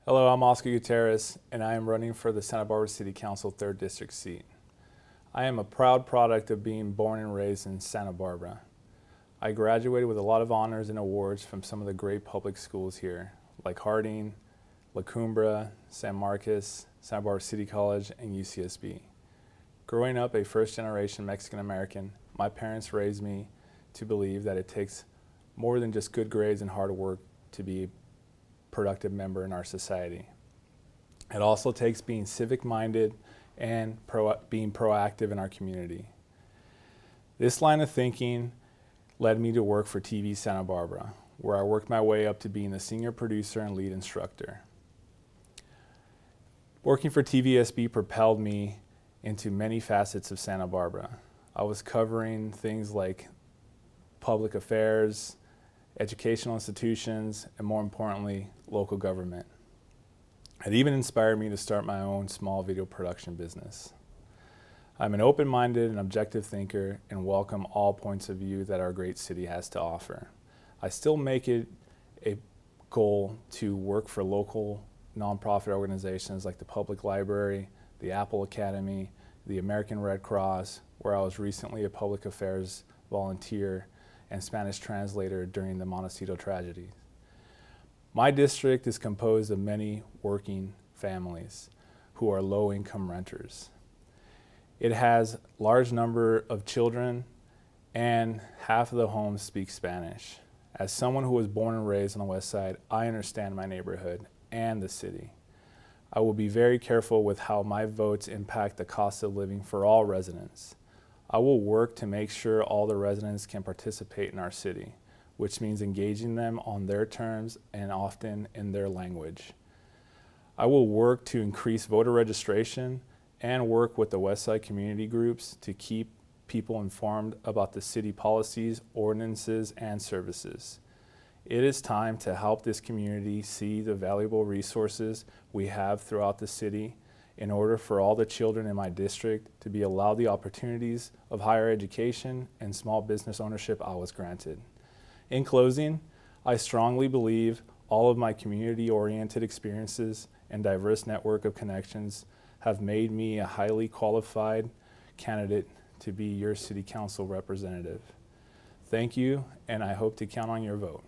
Hello, I'm Oscar Gutierrez, and I am running for the Santa Barbara City Council 3rd District seat. I am a proud product of being born and raised in Santa Barbara. I graduated with a lot of honors and awards from some of the great public schools here, like Harding, La Cumbre, San Marcos, Santa Barbara City College, and UCSB. Growing up a first-generation Mexican-American, my parents raised me to believe that it takes more than just good grades and hard work to be a productive member in our society. It also takes being civic-minded and being proactive in our community. This line of thinking led me to work for TV Santa Barbara, where I worked my way up to being the senior producer and lead instructor. Working for TVSB propelled me into many facets of Santa Barbara. I was covering things like public affairs, educational institutions, and more importantly, local government. It even inspired me to start my own small video production business. I'm an open-minded and objective thinker and welcome all points of view that our great city has to offer. I still make it a goal to work for local nonprofit organizations like the Public Library, the Apple Academy, the American Red Cross, where I was recently a public affairs volunteer and Spanish translator during the Montecito tragedy. My district is composed of many working families who are low-income renters. It has a large number of children and half of the homes speak Spanish. As someone who was born and raised on the West Side, I understand my neighborhood and the city. I will be very careful with how my votes impact the cost of living for all residents. I will work to make sure all the residents can participate in our city, which means engaging them on their terms and often in their language. I will work to increase voter registration and work with the Westside community groups to keep people informed about the city policies, ordinances, and services. It is time to help this community see the valuable resources we have throughout the city in order for all the children in my district to be allowed the opportunities of higher education and small business ownership I was granted. In closing, I strongly believe all of my community-oriented experiences and diverse network of connections have made me a highly qualified candidate to be your City Council representative. Thank you, and I hope to count on your vote.